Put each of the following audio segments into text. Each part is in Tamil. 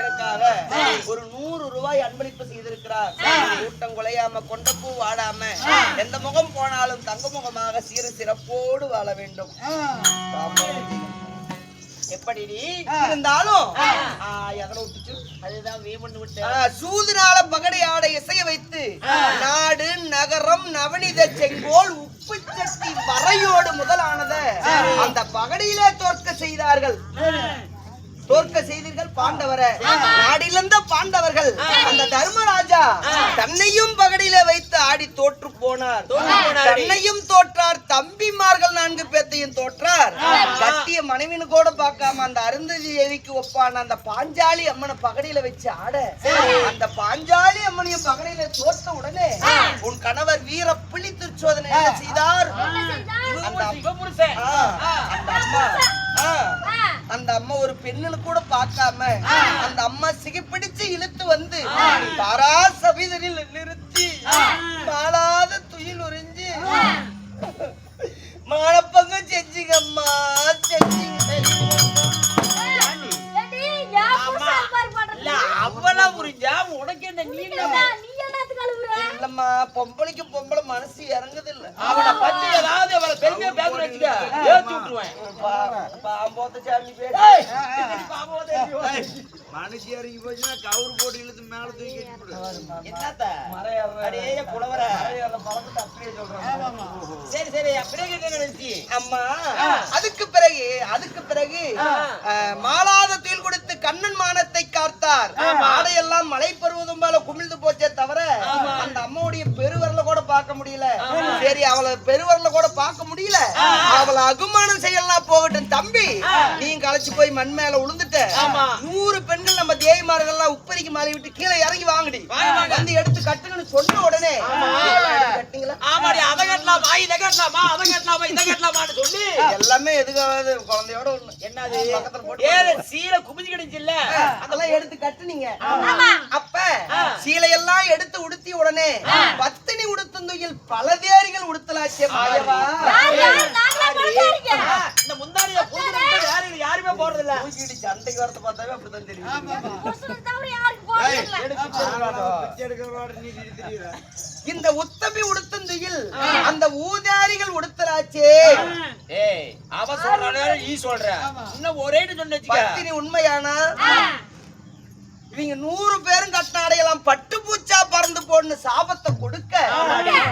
எனக்காக ஒரு 100 ரூபாய் அன்பளிப்பு செய்திருக்கிறார். கூட்டம் குலையாம கொண்ட பூ வாடாம எந்த முகம் போனாலும் தங்க முகமாக சீர சிறப்போடு வாழ வேண்டும். எப்படி இருந்தாலும் சூதுனால பகடை ஆட இசைய வைத்து நாடு நகரம் நவநீத செங்கோல் உப்பு சட்டி மறையோடு முதலானத அந்த பகடையிலே தோற்க செய்தார்கள். பாண்டவர நாடிலிருந்த பாண்டவர்கள் அந்த தர்மராஜா தன்னையும் பகடியில வைத்து ஆடி தோற்று போனார். தன்னையும் தோற்றார், தம்பிமார்கள் 4 பேத்தையும் தோற்றார். கட்டிய மனைவின்னு கூட பார்க்காம அந்த அருந்ததி தேவிக்கு ஒப்பான அந்த பாஞ்சாலி அம்மனை பகடியில வச்சு ஆட அந்த பாஞ்சாலி அம்மனையும் பகடியில தோற்ற உடனே உன் கணவர் வீர புலி திருச்சோதனை என்ன செய்தார்? அந்த அம்மா ஒரு பெண்ணுன்னு கூட பார்க்காம அந்த அம்மா சிகிப்பிடிச்சு இழுத்து வந்து பாரா சபீதனில் நிறுத்தி மாளாத துயில் உறிஞ்சு மானப்பங்க செஞ்சுங்கம்மா செஞ்சுங்க. அவ்வளோ புரிஞ்சா உனக்கு என்ன நீ இல்லம்மா, பொம்பளைக்கு பொம்பளை மனசு இறங்குது இல்ல. அவனை பத்தி ஏதாவது அவளை பெருமையா பேச வச்சுக்க ஏத்தி விட்டுருவேன். பாம்போத்த சாமி பேச மனசு இறங்கி போச்சுன்னா கவுரு போட்டு இழுத்து மேல தூக்கி என்னத்த மறைய புலவர பழக்கத்தை அப்படியே சொல்றாங்க. சரி சரி அப்படியே நினைச்சு அம்மா. அதுக்கு பிறகு மாளாத தூள் கொடுத்து கண்ணன் மானத்தை காத்தார். ஆடையெல்லாம் மலை பருவதும் போல குமிழ்ந்து போச்சே தவிர அந்த அம்மாவுடைய பெருவரல கூட பார்க்க முடியல. சரி, அவளை பெருவரல கூட பார்க்க முடியல, அவளை அகுமானம் செய்யலாம் போகட்டும் தம்பி, நீங்க அழைச்சு போய் மண் மேல விழுந்துட்ட 100 பெண்கள் நம்ம தேவிமார்கள் எல்லாம் உப்பரிக்கு மாறி விட்டு கீழே இறங்கி வாங்கடி வந்து எடுத்து கட்டுங்கன்னு சொன்ன உடனே கட்டிங்களா? ஆமாடி, அதை கட்டலாமா இதை கட்டலாமா அதை கட்டலாமா இதை கட்டலாமான்னு சொல்லி எல்லாமே எதுக்காவது குழந்தையோட ஒண்ணு என்னது பக்கத்துல போட்டு சீலை குமிஞ்சு கிடைச்சுல்ல அதெல்லாம் எடுத்து கட்டுனீங்க. அப்ப சீலையெல்லாம் எடுத்து உடுத்தி உடனே பத்தினி உடுத்துந்துயில் பல தேரிகள் உடுத்தலாச்சே மாயவா. இந்த முந்தானிய யாருமே போறது இல்ல, சண்டைக்கு வரத பார்த்தாவே அப்படிதான் தெரியும். இந்த உத்தமி உடுத்துந்துயில் அந்த ஊதாரிகள் உடுத்தலாச்சே. அவ சொல்ற நீ சொல்ற இன்னும் ஒரே சொன்ன பத்தினி உண்மையானா இவங்க 100 பேரும் கட்டின அடையெல்லாம் பட்டு பூச்சா பறந்து போன்னு சாபத்தை கொடுக்க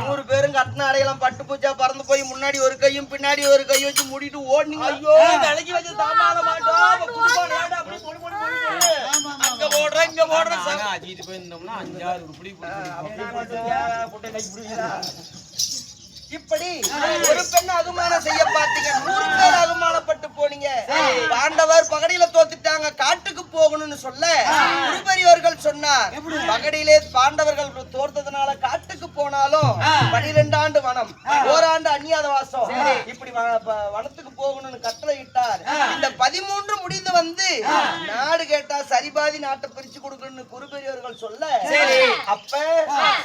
100 பேரும் கட்டின அடையெல்லாம் பட்டு பூச்சா பறந்து போய் முன்னாடி ஒரு கையும் பின்னாடி ஒரு கையும் வச்சு மூடிட்டு ஓடுனீங்க. ஐயோ விலகி வச்சு தாமால மாட்டோம் அங்க போடுறேன் இங்க போடுறேன் அஜித்து போயிருந்தோம்னா 5-6 உருப்படி இப்படி ஒரு பெண் அகுமானம் செய்ய பார்த்தீங்க, 100 பேர் அகுமானப்பட்டு போனீங்க. பாண்டவர் பகடியில தோத்துட்டாங்க, காட்டுக்கு போகணும்னு சொல்ல குருபெரியவர்கள் சொன்னார், பகடியிலே பாண்டவர்கள் தோர்த்ததுனால காட்டுக்கு போனாலும் 12 ஆண்டு வனம், ஓராண்டு அந்நியாத வாசம், இப்படி வனத்துக்கு போகணும்னு கட்டளை இட்டார். இந்த 13 முடிந்து வந்து நாடு கேட்டா சரிபாதி நாட்டை பிரிச்சு கொடுக்கணும்னு குருபெரியவர்கள் சொல்ல அப்ப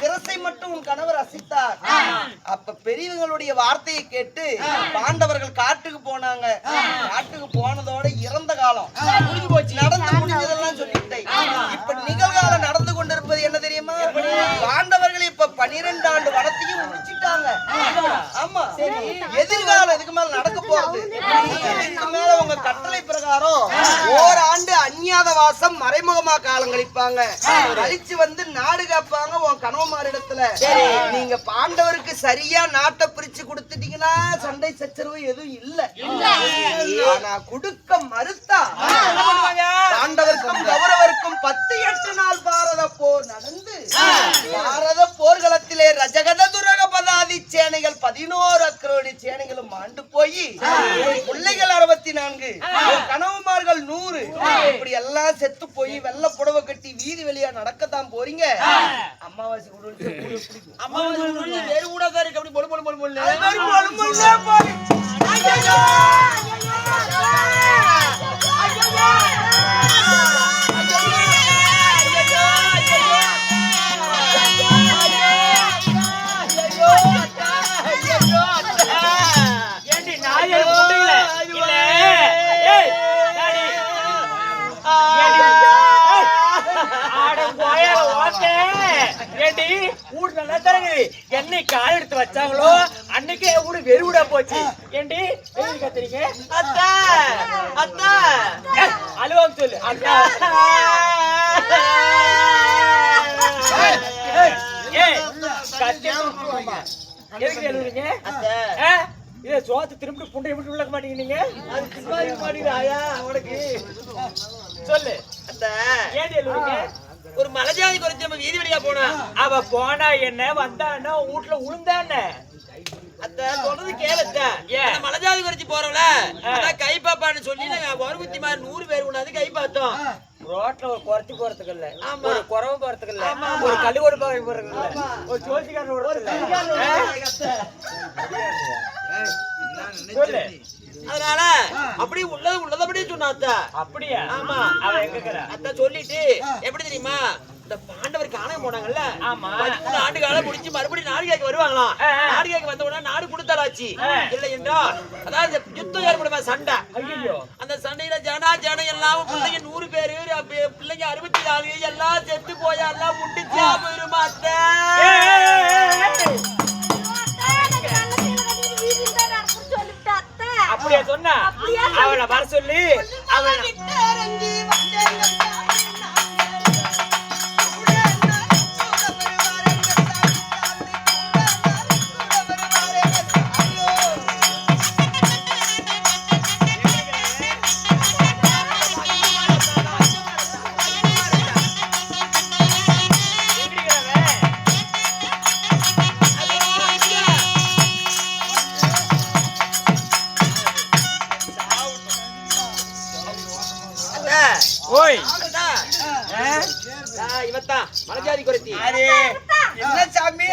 சிரசை மட்டும் உன் கணவர் அசித்தார். அப்ப பெரியவங்களுடைய வார்த்தையை கேட்டு பாண்டவர்கள் காட்டுக்கு போனாங்க. காட்டுக்கு போனதோட இறந்த காலம் முடிஞ்சு போச்சு, நடந்து முடிஞ்சதெல்லாம் சொல்லிட்டேன். இப்ப நிகழ்காலம் நடந்து கொண்டிருப்பது என்ன தெரியுமா? பாண்டவர்கள் இப்ப 12 ஆண்டு வனத்தையும் முடிச்சிட்டாங்க. ஆமா, எதிர்காலம் இதுக்கு மேல நடக்க போறது. இதுக்கு மேல உங்க கட்டளை பிரகாரம் ஓராண்டு அந்நியாத வாசம் மறைமுகமா காலம் கழிப்பாங்க. கழிச்சு வந்து நாடு காப்பாங்க உன் கணவன்மாரிடத்துல. நீங்க பாண்டவருக்கு சரியா நாட்டை பிரிச்சு கொடுத்துட்டீங்கன்னா சண்டை சச்சரவு எதுவும் இல்ல. ஆனா குடுக்க மறுத்தா பாண்டவர்க்கும் கௌரவருக்கும் 10-8 நாள் பாரத போர் நடந்து பாரத போர்க்களத்திலே ரஜகத துரக பதாதி சேனைகள் 11 அக்ரோடி சேனைகளும் ஆண்டு போய் பிள்ளைகள் 64 கணவன்மார்கள் 100 இப்படி எல்லாம் செத்து போய் வெள்ள புடவை கட்டி வீதி வெளியா நடக்கத்தான் போறீங்க. அமாவாசை வேறு கூட இருக்கு. அப்படி பொழு பொழு பொழு பொழு என்னை கால் எடுத்து வச்சாங்களோ அன்னைக்கு ஊடு வெறுவிடா போச்சு. ஏண்டி கத்துறீங்க? அத்தா அத்தா அழுவாங்க சொல்லு. அத்தா எதுக்கு எழுதுறீங்க? இத சோத்து திரும்பி புண்டை விட்டு உள்ள மாட்டீங்க. ஆயா அவனுக்கு சொல்லு. அத்தா ஏண்டி எழுதுறீங்க? ஒரு மலைஜாதி குறிச்சு நம்ம வீதி வழியா போனா அவ போனா என்ன வந்தான்னா வீட்டுல உளுந்தான அத்த சொல்றது கேளுத்த. மலைஜாதி குறிச்சு போறவள கை பாப்பான்னு சொல்லி ஒரு குத்தி மாதிரி 100 பேர் உண்ணாது கை பார்த்தோம். ரோட்ல ஒரு குறைச்சி போறதுக்கு இல்ல, ஒரு குறவு போறதுக்கு இல்ல, ஒரு கழுவோடு போறதுக்கு இல்ல, ஒரு ஜோசிக்காரன் அதனால அப்படி உள்ளதபடி சொன்னாத்த. அப்படியா? ஆமா. அவ எங்க அத்த சொல்லிட்டு எப்படி தெரியுமா, இந்த பாண்டவர் காணாம போனாங்கல்ல, 13 ஆண்டு காலம் முடிச்சு மறுபடியும் நாடு கேட்க வருவாங்களாம். நாடு கேட்க வந்த உடனே நாடு கொடுத்தாச்சு இல்லை என்றால் அதாவது யுத்தம் ஏற்படுமா சண்டை. அந்த சண்டையில ஜனம் எல்லாம் பிள்ளைங்க 100 பேரு பிள்ளைங்க 64 எல்லாம் செத்து போயா எல்லாம் முட்டிச்சா போயிருமா அத்தை. அப்படியா சொன்னா அவளை வர சொல்லி அவளை மலைஜாதி குறைச்சி என்ன சாமி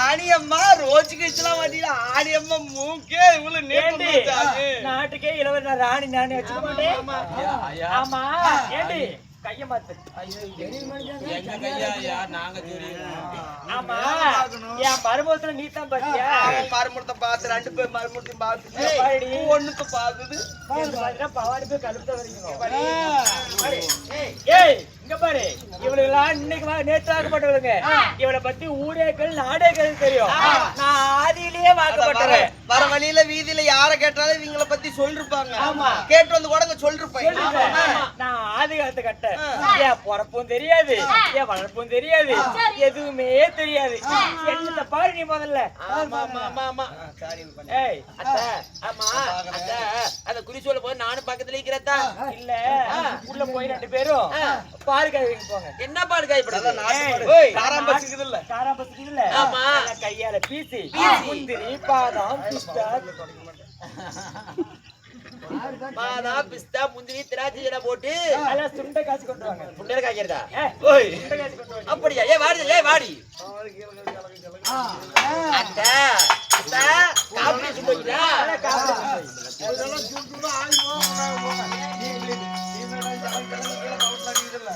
ஆணியம்மா ரோஜு கழிச்சுலாம் வண்டியில ஆணியம்மா மூக்கே இவ்வளவு நேண்டி நாட்டுக்கே இளவரசர் ராணி நானே வச்சுக்க மாட்டேன். ஆமா ஏண்டி கைய மாத்து. ஆமா என் மருமகத்துல நீ தான் பாத்தியா? மருமகத்தை பார்த்து 2 பேர் மருமகத்தையும் பார்த்து ஒண்ணுக்கு பாக்குது பவாடி போய் கழுத்த வரைக்கும். ஏய் இங்க பாரு, இவளுக்கெல்லாம் இன்னைக்கு நேற்று வாக்கப்பட்டவளுங்க. இவளை பத்தி ஊரேக்கள் நாடேக்கள் தெரியும். நான் ஆதியிலேயே வாக்கப்பட்டேன். வர வழியில வீதியில யார கேட்டாலும் இவங்களை பத்தி சொல்லிருப்பாங்க. கேட்டு வந்து கூட சொல்லிருப்பேன். நான் ஆதி காலத்து கட்ட என் பொறப்பும் தெரியாது, என் வளர்ப்பும் தெரியாது, எதுவுமே தெரியாது. என்ன பாரு நீ முதல்ல. ஏய் அத்த ஆமா அத்த அத குறி சொல்ல போது நானும் பக்கத்துல இருக்கிறதா இல்ல உள்ள போய் 2 பேரும் பால் காய் வைக்க போங்க. என்ன பால் காய் போடுறது? காரம் பசிக்குது இல்ல, காரம் பசிக்குது இல்ல. ஆமா கையால பீசி முந்திரி பாதாம் பிஸ்தா பாதாம் பிஸ்தா முந்திரி திராட்சை எல்லாம் போட்டு அல சுண்டை காய்ச்சி கொண்டு வாங்க. சுண்டை காய்க்கிறதா? ஓய் சுண்டை காய்ச்சி கொண்டு வாங்க. அப்படியா? ஏய் வாடி அத்த அத்த காபி சுண்டோடா காபி இதெல்லாம் சுண்டுமா ஆயி போங்க. நீ என்னடா ஜான் கலங்கல பவுட்ல இருக்குல்ல.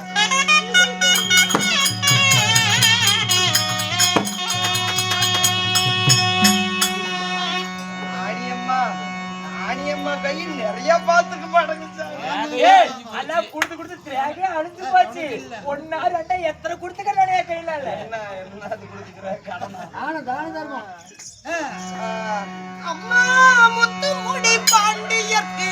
ஆணியம்மா கையில் நிறைய பாத்துக்கு மாட்டேங்குது. ஏய் அல்லாம் குடுத்து திராகே அழிஞ்சு போச்சு. 1 2 எத்தனை குடுத்துக்கறானே கையில இல்ல. என்ன அது குடுத்துக்கற கடனா? தான தர்மம். அம்மா முத்து முடி பாண்டியர்க்கு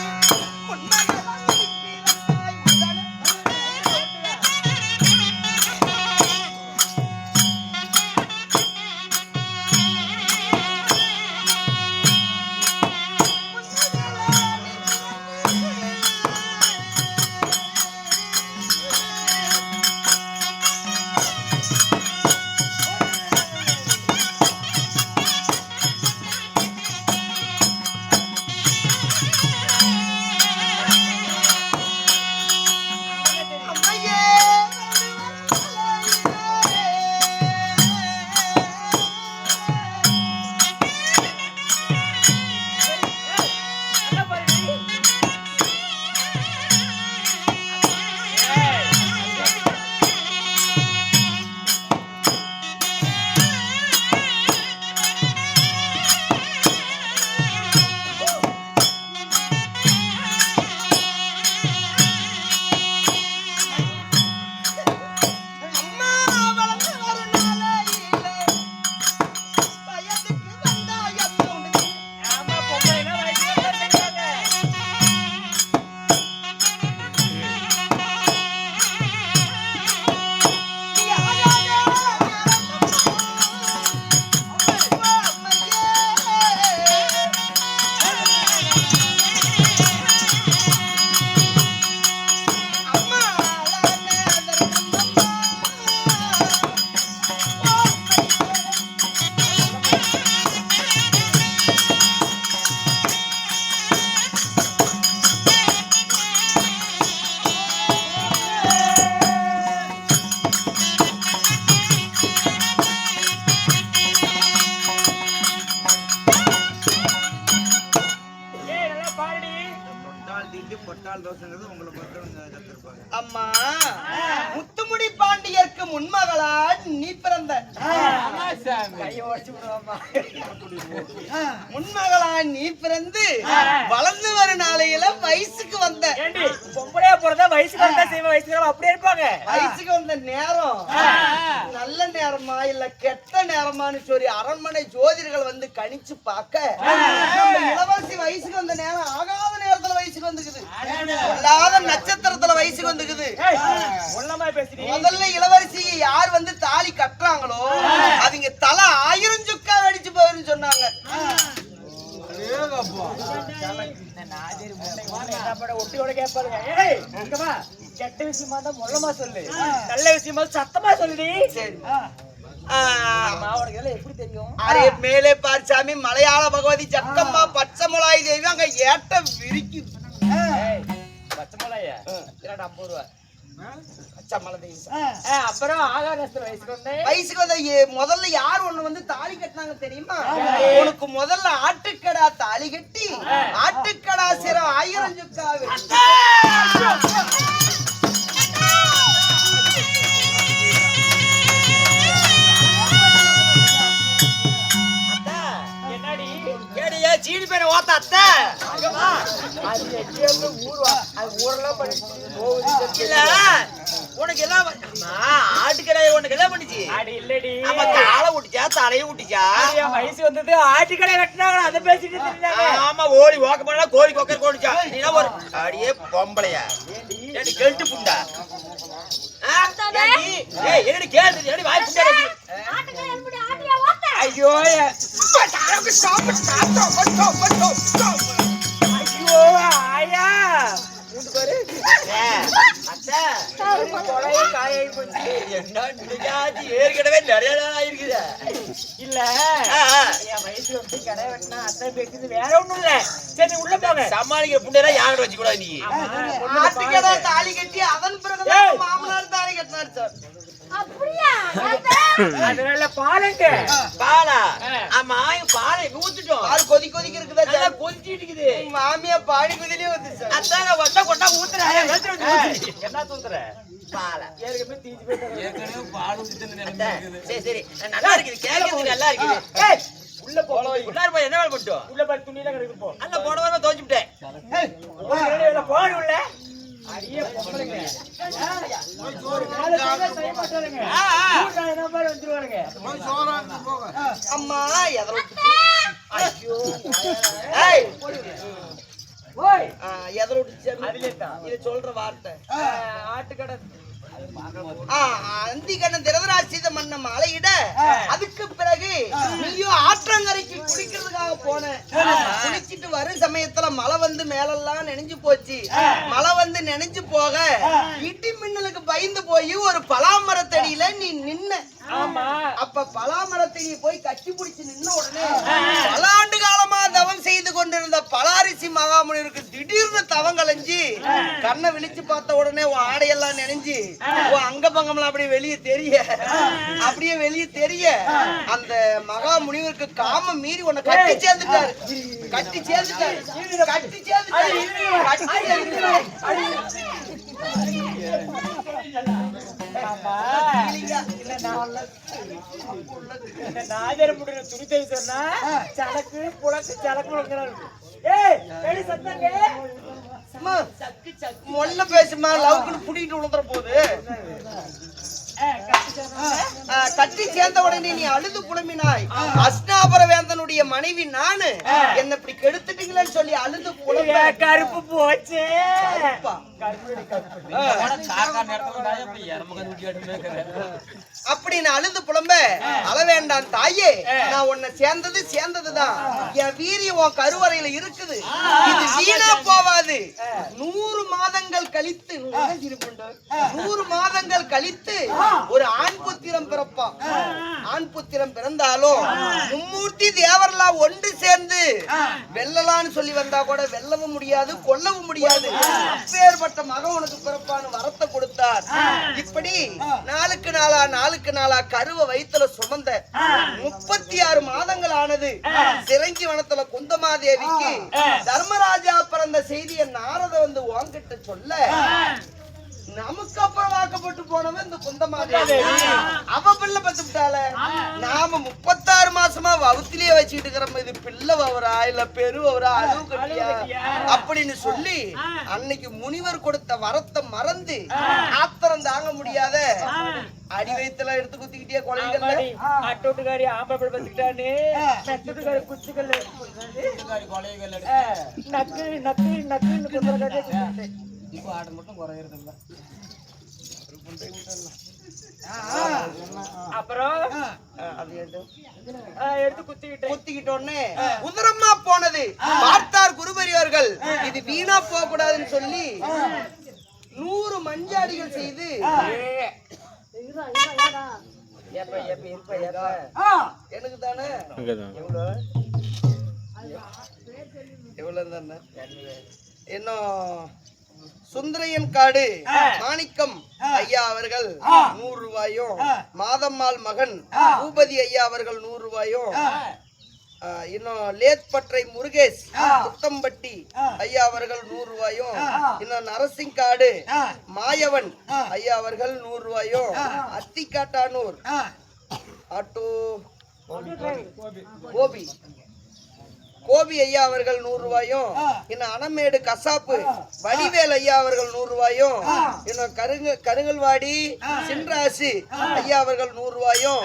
அம்மா முத்துமுடி பாண்டியருக்கு முன்மகளா நீ பிறந்த. கையை உடைச்சு விடுவாமா. முன்மகளா நீ பிறந்து வளர்ந்து வரும் நாளையில வயசுக்கு வந்த. ஏண்டி பொம்பளையா பிறந்தா வயசுக்கு வந்தா செய்வ, வயசுக்கு அப்படியே இருப்பாங்க. வயசுக்கு வந்த நேரம் நல்ல நேரமா இல்ல கெட்ட நேரமான்னு சொல்லி அரண்மனை ஜோதிடர்கள் வந்து கணிச்சு பார்க்க இளவரசி வயசுக்கு வந்த நேரம் ஆகாத நேரத்துல வயசுக்கு வந்துக்குது. இல்லாத நட்சத்திரத்துல வயசுக்கு வந்துக்குது. முதல்ல இளவரசி யார் வந்து தாலி கட்டுறாங்களோ அவங்க தலை 1000 சுக்கா அடிச்சு போயிருந்து சொன்னாங்க. ஒட்டியோட கேட்பாருங்க. கெட்ட விஷயமா தான் மொல்லமா சொல்லு, நல்ல விஷயமா சத்தமா சொல்லுடி. சரி அவனுக்கு எல்லாம் எப்படி தெரியும்? அரே மேலே பார்சாமி மலையாள பகவதி சக்கம்மா பச்சை மிளகாய் தேவி அங்க ஏட்ட விரிக்குது. பச்சை மிளகாயா 50 ரூபா. பச்சை மலை தேவி அப்புறம் ஆகாரஸ்தர் வயசுக்கு வந்தேன். வயசுக்கு வந்த முதல்ல யார் ஒண்ணு வந்து தாலி கட்டினாங்க தெரியுமா? உனக்கு முதல்ல ஆட்டுக்கடா தாலி கட்டி ஆட்டுக்கடா சிரம் 1000 சுக்கா வெட்டி சீனி பேரை ஓத்த அத்தை அது எங்கேயாவது ஊர்வா, அது ஊரெல்லாம் இல்ல உனக்கு எல்லாம் ஆட்டுக்கடையை உனக்கு எல்லாம் பண்ணிச்சு. அடி இல்லடி காலை ஊட்டிச்சா தலையை ஊட்டிச்சா? வயசு வந்தது ஆட்டுக்கடை வெட்டினாங்க, அதை பேசிட்டு இருந்தாங்க. ஆமா ஓடி ஓக்க போனா கோழி கொக்கர் கோடிச்சா. நீ ஒரு அடியே பொம்பளையா ஏடி கெட்டு புண்டா ஐயோ ஐயோ ஆயா ஏற்கனவே நிறைய நாள் ஆயிருக்குது. இல்ல என் வயசு வந்து கடை வெட்டினா அத்தை பேசுது வேற ஒண்ணும் இல்ல. சரி உள்ள போங்க. சமாளிக்கிற புண்டையா யாரும் வச்சு கூடாது. நீ ஆட்டுக்கடா தாலி கட்டி அதன் பிறகு மாமனார் தாலி கட்டினார் சார். அப்படியா? அதனால பாலுங்க பாலா. ஆமா பாலை ஊத்துட்டோம். பால் கொதிக்க இருக்குதா சார்? கொதிச்சிட்டு இருக்குது. மாமியா பாடி குதிலே வந்து சார். அத்தான வந்தா கொண்டா ஊத்துறேன். என்ன ஊத்துற? பாலா ஏற்கனவே தீஞ்சு போயிட்டு. ஏற்கனவே பால் ஊத்திட்டு நிலைமை இருக்குது. சரி சரி நல்லா இருக்குது, கேக்குறதுக்கு நல்லா இருக்குது. ஏய் உள்ள போ. உள்ளார போய் என்ன வேலை பண்ணிட்டோம்? உள்ள போய் துணியில கிடக்கு போ. அல்ல போடவன தோஞ்சி விட்டேன். ஏய் போடு உள்ள. அடியே பொம்பளைங்க. ஒரு கால செய்ய மாட்டாங்க. ஊர்ல நம்பர் வந்துருவாங்க. போய் சோறாக்கு போங்க. அம்மா எதோ ஐயோ ஏய் ஓய் எதோ அதுல தான் இது சொல்ற வார்த்தை. ஆட்டுக்கடை அந்திகண்ணன் திரதராட்சித மன்ன மலையிட அதுக்கு பிறகு நீயும் ஆற்றங்கரைக்கு குளிக்கிறதுக்காக போன. குளிச்சிட்டு வரும் சமயத்துல மழை வந்து மேலெல்லாம் நெனைஞ்சு போச்சு. மழை வந்து நெனைஞ்சு போக இடி மின்னலுக்கு பயந்து போய் ஒரு பலாமரத்தடியில நீ நின்ன. அப்ப பலாமரத்தடியை போய் கட்டி பிடிச்சு நின்ன உடனே பல ஆண்டு காலமா தவம் செய்து கொண்டிருந்த பலாரிசி மகாமுனிவருக்கு திடீர்னு தவம் கலைஞ்சு கண்ணை விழிச்சு பார்த்த உடனே உன் ஆடையெல்லாம் நினைஞ்சு அங்க பங்கம்லாம் அப்படியே வெளியே தெரிய அந்த மகா முனிவருக்கு காம மீறி உன்னை கட்டி சேர்ந்துட்டாரு. துணி சொன்னா சலக்கு புழக்கு சலக்கு. ஏய் சத்தாங்க மொல்ல பேசுமா லவ்க்குன்னு புடிக்கிட்டு உழுந்துற போது கட்டி சேர்ந்த உடனே நீ அழுது புலம்பினாய். அஸ்னாபர வேந்தனுடைய மனைவி நானு என்ன இப்படி கெடுத்துட்டீங்களேன்னு சொல்லி அழுது புலம்ப கருப்பு போச்சு. அப்படின்னு அழுது புலம்ப அழ வேண்டாம் தாயே, நான் உன்னை சேர்ந்ததுதான். என் வீரியம் உன் கருவறையில இருக்குது, இது வீணா போவாது. 100 மாதங்கள் கழித்து 100 மாதங்கள் கழித்து ஒரு ஆண் புத்திரம் பிறப்பான். ஆண் புத்திரம் பிறந்தாலும் மும்மூர்த்தி தேவரெல்லாம் ஒன்று சேர்ந்து வெல்லலான்னு சொல்லி வந்தா கூட வெல்லவும் முடியாது, கொல்லவும் முடியாது. அப்பேற்பட்ட மகன் உனக்கு பிறப்பான்னு வரத்தை கொடுத்தார். இப்படி நாளுக்கு நாளா கருவ வயித்துல சுமந்த 36 மாதங்கள் ஆனது. சிரங்கி வனத்துல குந்தமாதேவிக்கு தர்மராஜா பிறந்த செய்தியை நாரத வந்து உன்கிட்ட சொல்ல நமக்கு அப்புறம் வாக்கப்பட்டு போனவன் இந்த குந்தமாரி அவ பிள்ளை பத்துட்டால நாம 36 மாசமா வவுத்திலேயே வச்சுட்டு இருக்கிறோம். இது பிள்ளை வவரா இல்ல பெரு வவரா அழுவு கட்டியா அப்படின்னு சொல்லி அன்னைக்கு முனிவர் கொடுத்த வரத்தை மறந்து ஆத்திரம் தாங்க முடியாத அடி வயிற்றுல எடுத்து குத்திக்கிட்டே கொலைகள் அட்டோட்டுக்காரி ஆம்பளை பத்துக்கிட்டானே நட்டுக்காரி குச்சிக்கல் நக்கு நக்கு நக்கு இப்போ ஆடு மட்டும் குறையிறது இல்ல. அப்புறம் அது எடுத்து குத்திக்கிட்டோன்னே உதரமா போனது பார்த்தார் குருபெரியவர்கள். இது வீணா போக கூடாதுன்னு சொல்லி 100 மஞ்சாடிகள் செய்து எனக்கு தானே எவ்வளவு தானே இன்னும் சுந்தரையன் காடு மாணிக்கம் ஐயா அவர்கள் 100 ரூபாயும் மாதம்மாள் மகன் பூபதி ஐயா அவர்கள் 100 ரூபாயும் இன்னும் லேத்பற்றை முருகேஷ் புத்தம்பட்டி ஐயா அவர்கள் 100 ரூபாயும் இன்னும் நரசிங்காடு மாயவன் ஐயா அவர்கள் 100 ரூபாயும் அத்திக்காட்டானூர் ஆட்டோ கோபி ஐயா அவர்கள் 100 ரூபாயும் இன்னும் அனமேடு கசாப்பு வடிவேல் ஐயா அவர்கள் 100 ரூபாயும் இன்னும் கருங்கல்வாடி சின்ராசு ஐயா அவர்கள் 100 ரூபாயும்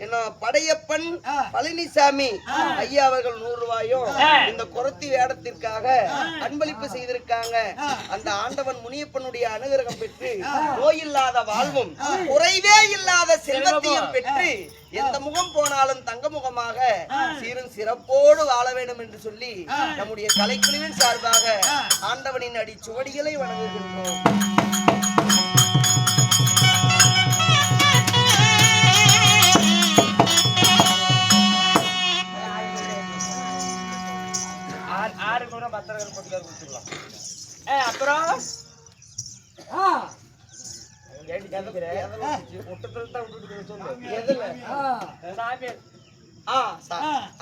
இன்னும் படையப்பன் பழனிசாமி ஐயா அவர்கள் 100 ரூபாயும் இந்த குரத்தி வேடத்திற்காக அன்பளிப்பு செய்திருக்காங்க. அந்த ஆண்டவன் முனியப்பனுடைய அனுகிரகம் பெற்று நோயில்லாத வாழ்வும் குறைவே இல்லாத செல்வத்தையும் பெற்று எந்த முகம் போனாலும் தங்க முகமாக சீரும் சிறப்போடு வாழ வேண்டும் என்று சொல்லி நம்முடைய கலைக்குழுவின் சார்பாக ஆண்டவனின் அடி சுவடிகளை வணங்குகின்றோம். அப்புறம்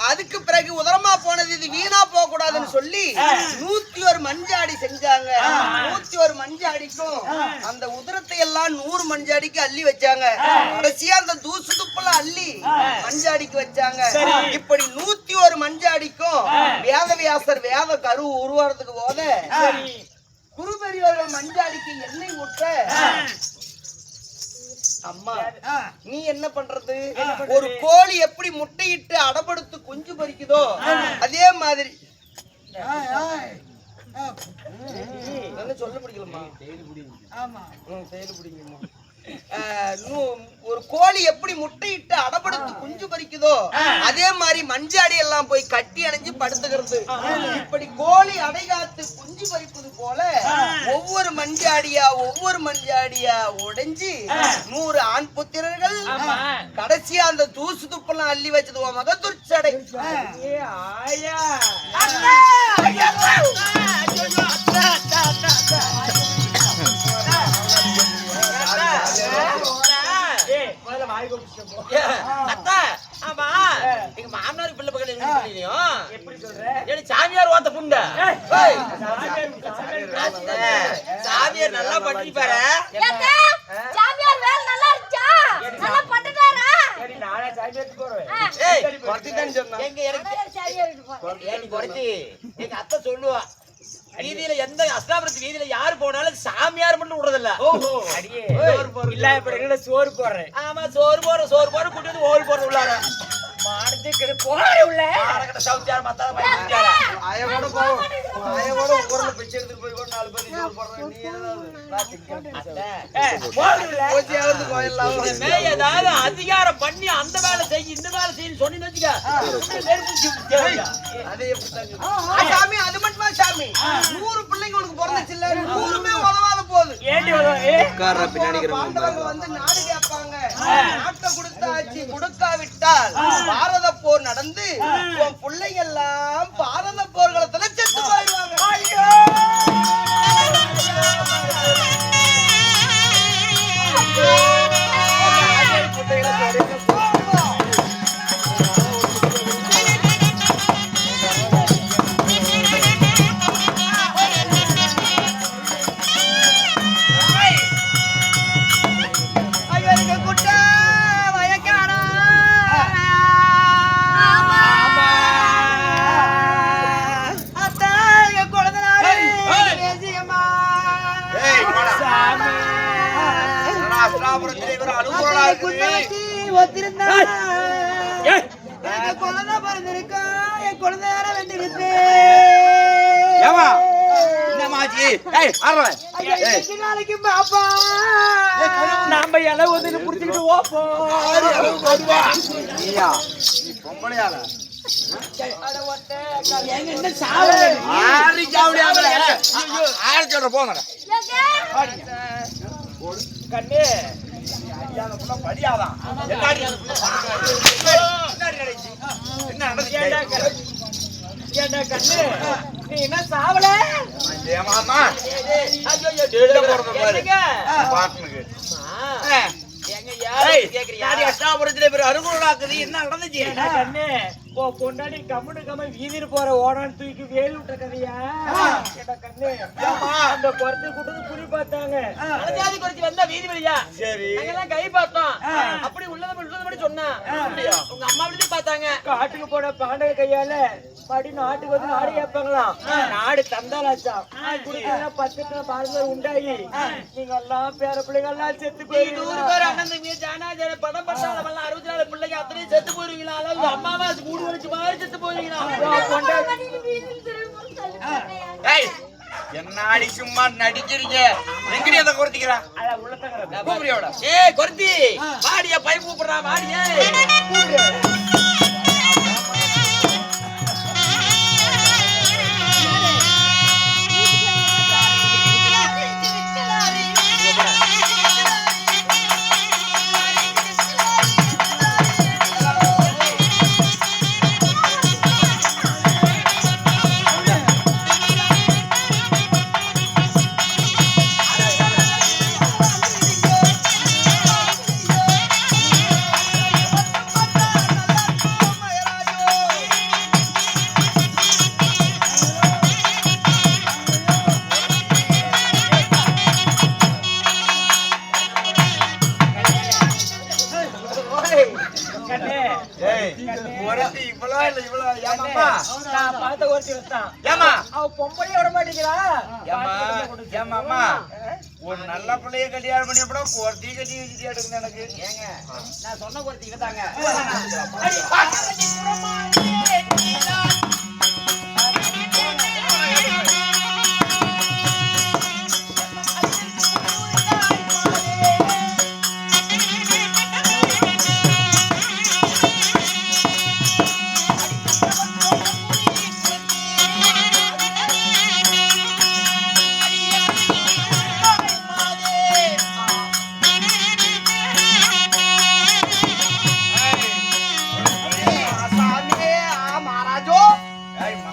அதுக்கு பிறகு உதரமா போனது இது வீணா போக கூடாதுன்னு சொல்லி 101 மஞ்சாடி செஞ்சாங்க. 101 மஞ்சாடிக்கும் அந்த உதரத்தை எல்லாம் 100 மஞ்சாடிக்கு அள்ளி வச்சாங்க. கடைசியா அந்த தூசு துப்பெல்லாம் அள்ளி மஞ்சாடிக்கு வச்சாங்க. இப்படி 101 மஞ்சாடிக்கும் வேதவியாசர் வேத கரு உருவாறதுக்கு போத குருபெரியவர்கள் மஞ்சாடிக்கு எண்ணெய் ஊற்ற அம்மா நீ என்ன பண்றது? ஒரு கோழி எப்படி முட்டையிட்டு அடப்படுத்து குஞ்சு பறிக்குதோ அதே மாதிரி சொல்ல முடியலமா? ஒரு கோழி எப்படி முட்டையிட்டு அடப்படுத்து குஞ்சு பறிக்குதோ அதே மாதிரி மஞ்சாடி எல்லாம் போய் கட்டி அணைஞ்சு படுத்துக்கிறது. இப்படி கோழி அடைகாத்து குஞ்சு பறிப்பது போல ஒவ்வொரு மஞ்சாடியா உடைஞ்சு 100 ஆண் புத்திரர்கள் கடைசியா அந்த தூசு துப்பெல்லாம் அள்ளி வச்சது மக துர்ச்சடை. மாமனார் பிள்ளை பக்கத்துல எப்படி சொல்ற? சாமியார் ஓத்த புண்ட சாமியார் நல்லா பண்ணிப்பாரு. சாமியார் வேலை நல்லா இருந்துச்சா? நல்லா பண்ணிட்டாரா? நானே சாமியாருக்கு போறேன். எங்க அத்தை சொல்லுவா வீதியில எந்த அஸ்தாபுரத்து வீதியில யாரு போனாலும் சாமியார் மட்டும் விடுறதில்ல. இல்ல இப்ப என்ன சோறு போடுறேன். ஆமா சோறு போற கூட்டி வந்து ஓல் போற உள்ளார மானத்துக்கு போற உள்ள சவுத்தியார் மத்தால ஆயோட போவோம். ஆயோட ஊர்ல பிச்சை எடுத்து போய் கூட 4 பேர் சோறு போடுறேன். ஏதாவது அதிகாரம் பண்ணி அந்த வேலை செய்ய இந்த வேலை செய்ய சொன்னு வச்சுக்க. சாமி அது மட்டுமா சாமி 100 பிள்ளைங்க உனக்கு பிறந்துச்சு இல்ல 100மே உதவாத போகுது. பாண்டவங்க வந்து நாடு கேட்பாங்க. நாட்டை கொடுத்தாச்சு கொடுக்காவிட்டால் பாரத போர் நடந்து உன் பிள்ளைங்க எல்லாம் பாரத போர்களத்துல செத்து போயிடுவாங்க. அஸ்லாபுரத்திலே ஒரு அனுகூலமா இருக்குது. ஏய், குழந்தை பிறந்திருக்கா என் குழந்தை வேற வெண்டிருக்கு ஏமா என்னமாச்சி? ஏய் ஆறவன். ஏய் நாளைக்கு பாப்பா நாம இலை ஒதுன்னு புடிச்சுக்கிட்டு ஓப்போம் நீயா நீ பொம்பளையால என்ன சாவல ஆறி ஜாவடியால ஆறு சொல்ற போங்க. கண்ணே ஐயாவுக்குள்ள படியாதான். என்னடி அது என்ன நடந்துச்சு? ஏண்டா கண்ணு நீ என்ன சாவல ஏமாமா ஐயோ டேல போறது பாரு. என்னங்க பாட்டுக்கு எங்க யாரு கேக்குறியா நாடி அஷ்டாபுரத்திலே பேர் அனுகூலமாக்குது. என்ன நடந்துச்சு? ஏண்டா கண்ணு போ பொண்டாடி கம்முனு வீதியில போற ஓடான்னு தூக்கி வேலு விட்ட கதையா ஏண்டா கண்ணு அந்த குறைச்சு கூட்டது புலி பார்த்தாங்க அனஜாதி குறைச்சி வந்தா வீதி வழியா? சரி நாங்கெல்லாம் கை பார்த்தோம். அப்படி உள்ளதபடி சொன்னா உங்க அம்மா வீட்டு பார்த்தாங்க. காட்டுக்கு போன பாண்டக கையால படி நாட்டுக்கு வந்து நாடு கேட்பாங்களாம். நாடு தந்தாலாச்சாம் குடிக்கிறா 10 பாரம்பரிய உண்டாகி நீங்க எல்லாம் பேர பிள்ளைங்க எல்லாம் செத்து போயிருக்கீங்க. அண்ணன் தம்பி ஜானா ஜன படம் பண்ணாலும் 64 பிள்ளைங்க அத்தனை செத்து போயிருவீங்களா? அளவு அம்மாவா கூடு வச்சு மாதிரி செத்து போயிருவீங்களா? ஏய் என்னாடி சும்மா நடிக்கிறீங்க. எங்கடி அதை குறைச்சிக்கிறா? கூப்பிடுறியோட ஏய் குறைச்சி வாடியா பை கூப்பிடுறா வாடியே நான் பார்த்த ஒருத்தி வச்சான் ஏமா அவ பொம்பளைய விட மாட்டேங்கிறா. ஏமா ஒரு நல்ல பிள்ளைய கல்யாணம் பண்ணி கூட ஒருத்தி கட்டி வச்சுட்டு எடுங்க எனக்கு. ஏங்க நான் சொன்ன ஒருத்தி இவதாங்க.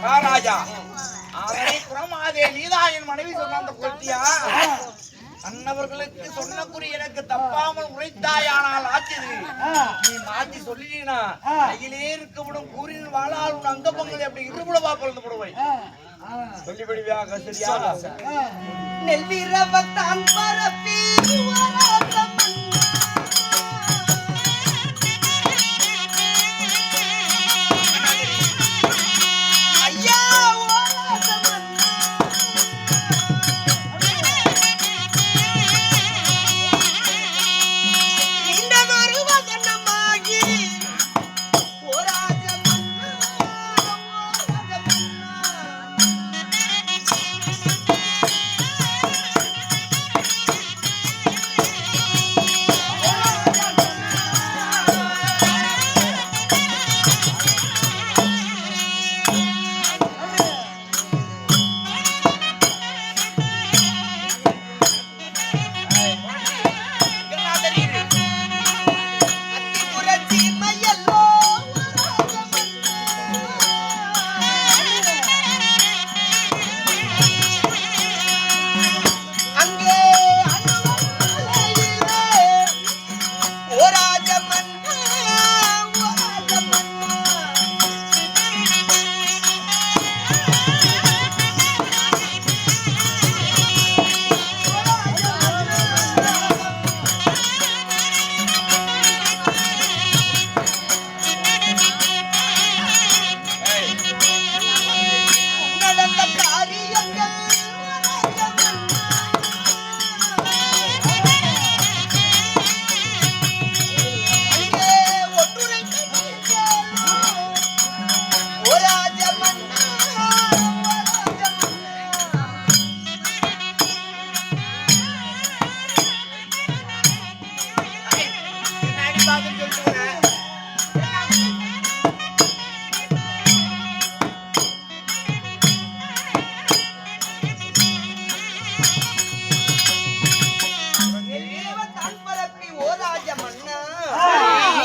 மகாராஜா அவரை நீதான் என் மனைவி சொன்ன அந்த கொத்தியா அன்னவர்களுக்கு சொன்ன குறி எனக்கு தப்பாமல் உரைத்தாயானால் ஆச்சது. நீ மாத்தி சொல்லினா கையிலே இருக்கவிடும் கூறின் வாழால் உன் அங்கப்பங்களை அப்படி இருபுலவா பிறந்து போடுவை சொல்லிபடிவாக சரியா? நெல்லிரவத்தான் பரப்பி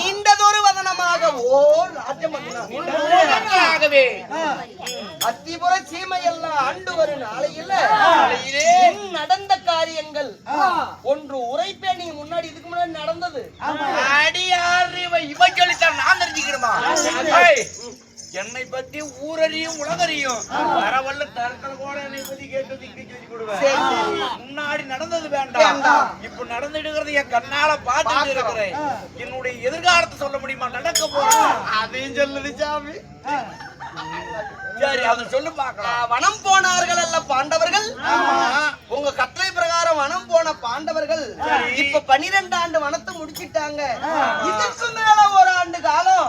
நீண்டதொரு வதனமாக ஓ ராஜமன்னா அத்திபுர சீமையெல்லாம் ஆண்டு வரும் நாளையில நடந்த காரியங்கள் ஒன்று உரைப்பேன். முன்னாடி இதுக்கு முன்னாடி நடந்தது இவன் சொல்லித்தான் நான் தெரிஞ்சுக்கிறமா என்னை பத்தி ஊரறியும் உலகறியும் வரவல்ல தரக்கல் கூட என்னை பத்தி கேட்டு சொல்லி கொடுவேன். முன்னாடி நடந்தது வேண்டாம், இப்ப நடந்துடுகிறது என் கண்ணால பார்த்துட்டு இருக்கிறேன். என்னுடைய எதிர்காலத்தை சொல்ல முடியுமா? நடக்க போறேன் அதையும் சொல்லுது சாமி. சரி, அதை சொல்லு பார்க்கலாம். வனம் போனார்கள் அல்ல பாண்டவர்கள். உங்க கட்டளை பிரகாரம் வனம் போன பாண்டவர்கள் இப்ப 12 ஆண்டு வனத்தை முடிச்சிட்டாங்க. இதுக்கு மேல ஒரு ஆண்டு காலம்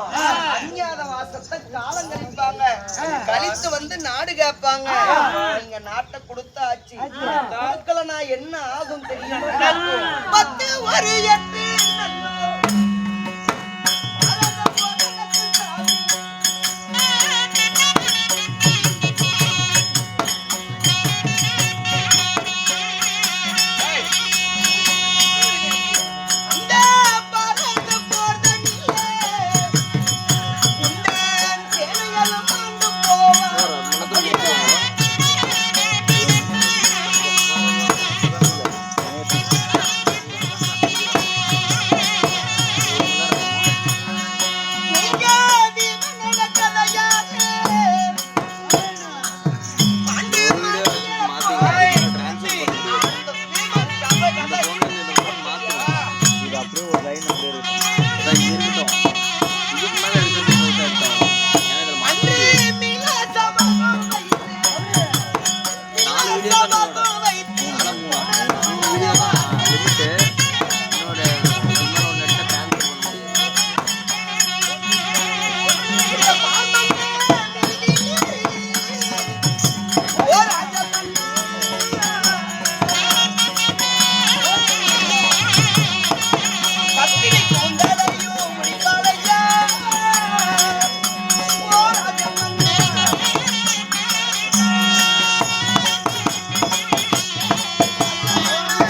அஞ்ஞாத வாசத்தை காலம் கழிப்பாங்க. கழித்து வந்து நாடு கேட்பாங்க. நீங்க நாட்டை கொடுத்தாச்சு, கொடுக்கல நான் என்ன ஆகும் தெரியும். 10 ஒரு 8